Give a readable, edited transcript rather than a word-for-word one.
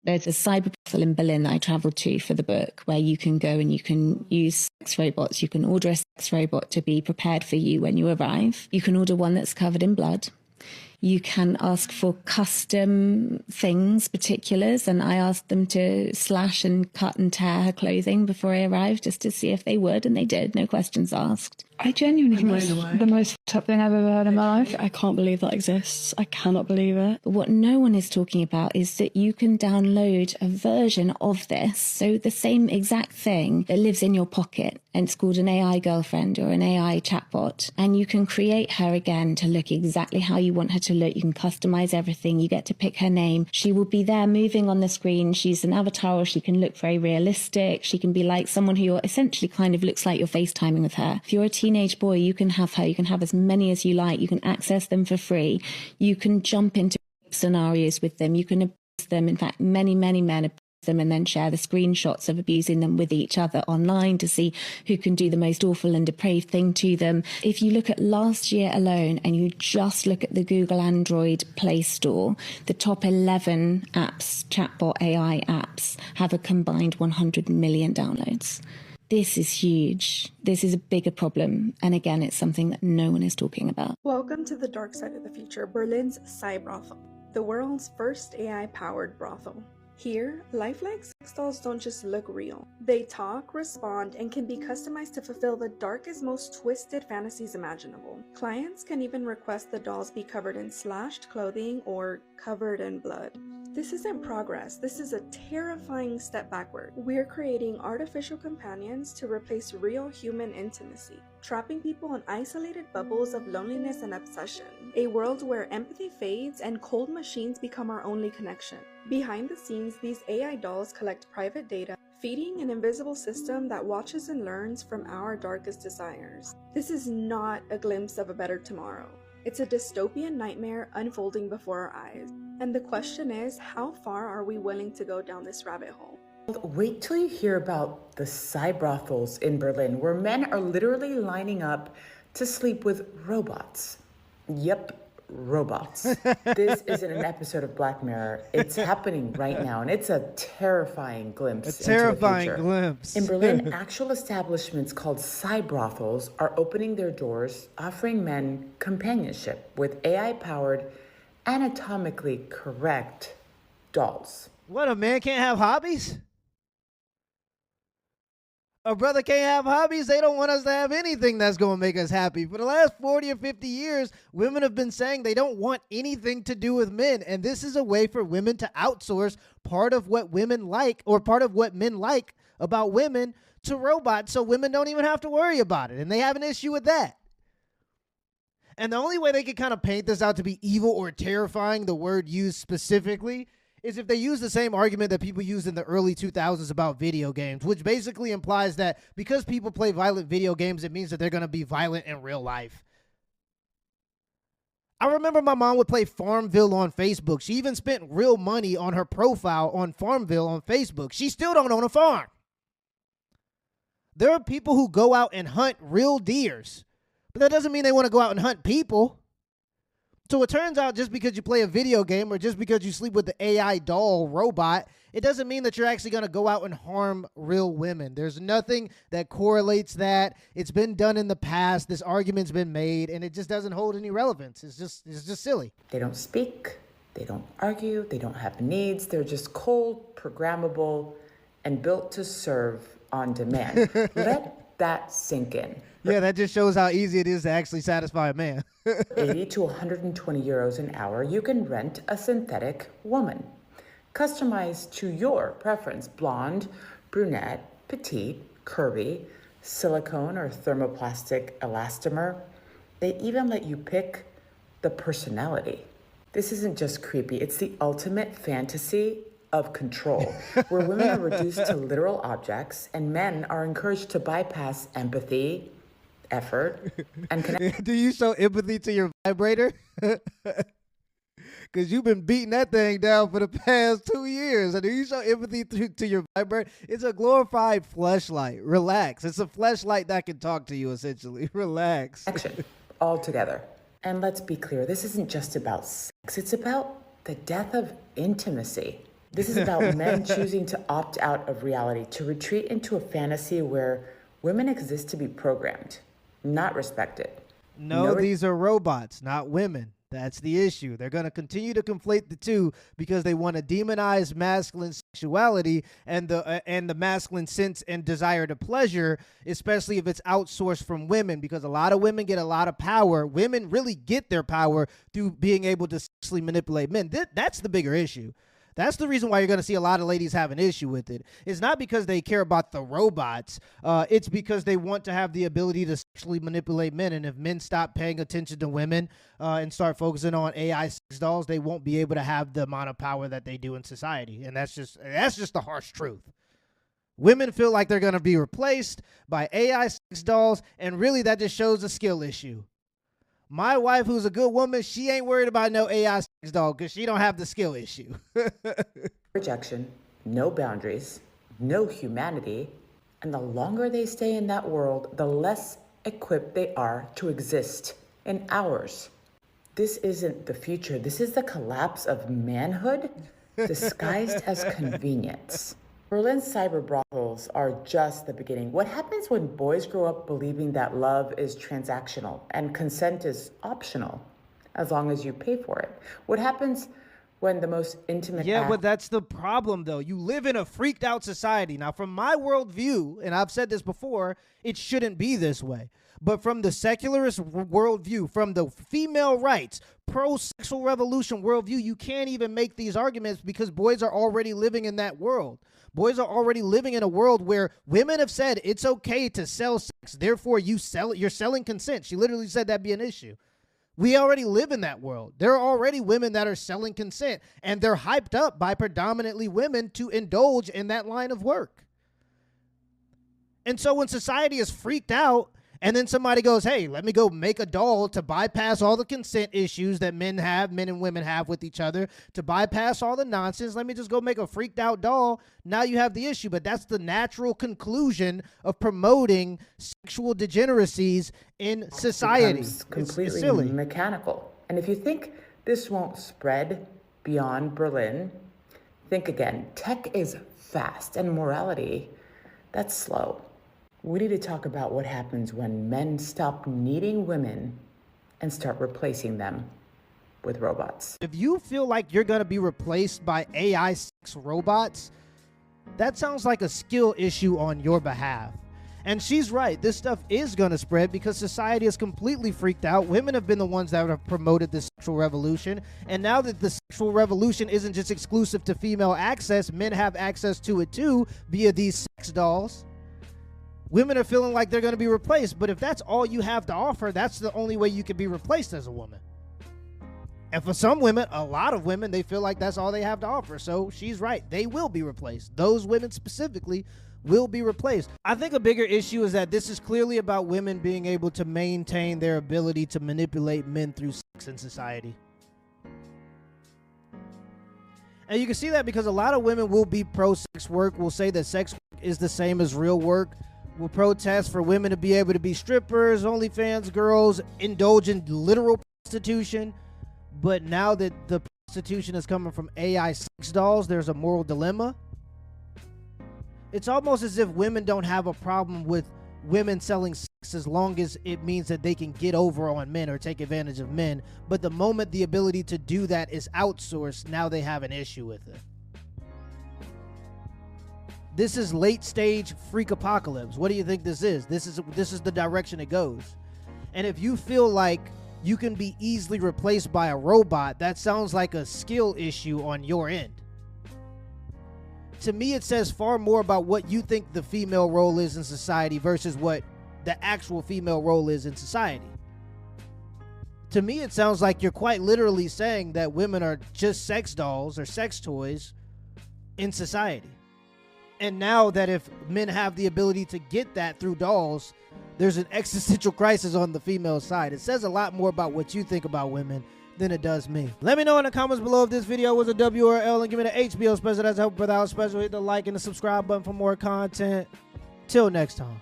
There's a cyber brothel in Berlin that I traveled to for the book where you can go and you can use sex robots. You can order a sex robot to be prepared for you when you arrive. You can order one that's covered in blood. You can ask for custom things, particulars, and I asked them to slash and cut and tear her clothing before I arrived just to see if they would, and they did, no questions asked. I genuinely think it's the most fucked up thing I've ever heard in my life. I can't believe that exists. I cannot believe it. But what no one is talking about is that you can download a version of this, so the same exact thing that lives in your pocket, and it's called an AI girlfriend or an AI chatbot, and you can create her again to look exactly how you want her to look. You can customize everything. You get to pick her name. She will be there moving on the screen. She's an avatar, or she can look very realistic. She can be like someone who you're essentially kind of looks like you're FaceTiming with her. If you're a teenage boy, you can have her. You can have as many as you like. You can access them for free. You can jump into scenarios with them. You can abuse them. In fact, many men abuse them and then share the screenshots of abusing them with each other online to see who can do the most awful and depraved thing to them. If you look at last year alone and you just look at the Google Android Play Store, the top 11 apps, chatbot AI apps, have a combined 100 million downloads. This is huge. This is a bigger problem. And again, it's something that no one is talking about. Welcome to the dark side of the future, Berlin's Cybrothel, the world's first AI-powered brothel. Here, lifelike sex dolls don't just look real. They talk, respond, and can be customized to fulfill the darkest, most twisted fantasies imaginable. Clients can even request the dolls be covered in slashed clothing or covered in blood. This isn't progress, this is a terrifying step backward. We're creating artificial companions to replace real human intimacy, trapping people in isolated bubbles of loneliness and obsession. A world where empathy fades and cold machines become our only connection. Behind the scenes, these AI dolls collect private data, feeding an invisible system that watches and learns from our darkest desires. This is not a glimpse of a better tomorrow. It's a dystopian nightmare unfolding before our eyes. And the question is, how far are we willing to go down this rabbit hole? Wait till you hear about the cybrothels in Berlin, where men are literally lining up to sleep with robots. Yep, robots. This isn't an episode of Black Mirror. It's happening right now, and it's a terrifying glimpse into the future. In Berlin, actual establishments called cybrothels are opening their doors, offering men companionship with AI-powered, anatomically correct dolls. What, a man can't have hobbies? A brother can't have hobbies? They don't want us to have anything that's going to make us happy. For the last 40 or 50 years, women have been saying they don't want anything to do with men. And this is a way for women to outsource part of what women like, or part of what men like about women, to robots, so women don't even have to worry about it. And they have an issue with that. And the only way they can kind of paint this out to be evil or terrifying, the word used specifically, is if they use the same argument that people used in the early 2000s about video games, which basically implies that because people play violent video games, it means that they're going to be violent in real life. I remember my mom would play Farmville on Facebook. She even spent real money on her profile on Farmville on Facebook. She still don't own a farm. There are people who go out and hunt real deers, but that doesn't mean they want to go out and hunt people. So it turns out just because you play a video game or just because you sleep with the AI doll robot, it doesn't mean that you're actually going to go out and harm real women. There's nothing that correlates that. It's been done in the past. This argument's been made, and it just doesn't hold any relevance. It's just silly. They don't speak, they don't argue, they don't have needs. They're just cold, programmable, and built to serve on demand. Let that sink in. Yeah, that just shows how easy it is to actually satisfy a man. 80 to 120 euros an hour, you can rent a synthetic woman. Customized to your preference: blonde, brunette, petite, curvy, silicone or thermoplastic elastomer. They even let you pick the personality. This isn't just creepy, it's the ultimate fantasy of control, where women are reduced to literal objects and men are encouraged to bypass empathy, effort, and connection. Do you show empathy to your vibrator? Because you've been beating that thing down for the past 2 years. And do you show empathy to your vibrator? It's a glorified fleshlight. Relax. It's a fleshlight that can talk to you, essentially. Relax. Action all together. And let's be clear, this isn't just about sex. It's about the death of intimacy. This is about men choosing to opt out of reality, to retreat into a fantasy where women exist to be programmed, not respected. No, these are robots, not women. That's the issue. They're going to continue to conflate the two because they want to demonize masculine sexuality and the masculine sense and desire to pleasure, especially if it's outsourced from women, because a lot of women get a lot of power. Women really get their power through being able to sexually manipulate men. That's the bigger issue. That's the reason why you're going to see a lot of ladies have an issue with it. It's not because they care about the robots. It's because they want to have the ability to sexually manipulate men. And if men stop paying attention to women and start focusing on AI sex dolls, they won't be able to have the amount of power that they do in society. And that's just the harsh truth. Women feel like they're going to be replaced by AI sex dolls. And really, that just shows a skill issue. My wife, who's a good woman, she ain't worried about no AI sex doll because she don't have the skill issue. Rejection, no boundaries, no humanity, and the longer they stay in that world, the less equipped they are to exist in ours. This isn't the future. This is the collapse of manhood disguised as convenience. Berlin's cyber brothels are just the beginning. What happens when boys grow up believing that love is transactional and consent is optional as long as you pay for it? What happens when the most intimate but that's the problem, though. You live in a freaked out society. Now, from my worldview, and I've said this before, it shouldn't be this way. But from the secularist worldview, from the female rights, pro-sexual revolution worldview, you can't even make these arguments because boys are already living in that world. Boys are already living in a world where women have said it's okay to sell sex. Therefore, you're selling consent. She literally said that'd be an issue. We already live in that world. There are already women that are selling consent, and they're hyped up by predominantly women to indulge in that line of work. And so when society is freaked out, and then somebody goes, hey, let me go make a doll to bypass all the consent issues that men and women have with each other, to bypass all the nonsense. Let me just go make a freaked out doll. Now you have the issue. But that's the natural conclusion of promoting sexual degeneracies in society. It's completely mechanical. And if you think this won't spread beyond Berlin, think again. Tech is fast and morality, that's slow. We need to talk about what happens when men stop needing women and start replacing them with robots. If you feel like you're going to be replaced by AI sex robots, that sounds like a skill issue on your behalf. And she's right. This stuff is going to spread because society is completely freaked out. Women have been the ones that have promoted the sexual revolution. And now that the sexual revolution isn't just exclusive to female access, men have access to it too via these sex dolls. Women are feeling like they're going to be replaced, but if that's all you have to offer, that's the only way you can be replaced as a woman. And for some women, a lot of women, they feel like that's all they have to offer. So she's right. They will be replaced. Those women specifically will be replaced. I think a bigger issue is that this is clearly about women being able to maintain their ability to manipulate men through sex in society. And you can see that because a lot of women will be pro-sex work, will say that sex work is the same as real work, will protest for women to be able to be strippers, OnlyFans girls, indulge in literal prostitution. But now that the prostitution is coming from AI sex dolls, there's a moral dilemma. It's almost as if women don't have a problem with women selling sex as long as it means that they can get over on men or take advantage of men. But the moment the ability to do that is outsourced, now they have an issue with it. This is late stage freak apocalypse. What do you think this is? This is the direction it goes. And if you feel like you can be easily replaced by a robot, that sounds like a skill issue on your end. To me, it says far more about what you think the female role is in society versus what the actual female role is in society. To me, it sounds like you're quite literally saying that women are just sex dolls or sex toys in society. And now that if men have the ability to get that through dolls, there's an existential crisis on the female side. It says a lot more about what you think about women than it does me. Let me know in the comments below if this video was a W or L, and give me the HBO special. That's a help without special. Hit the like and the subscribe button for more content. Till next time.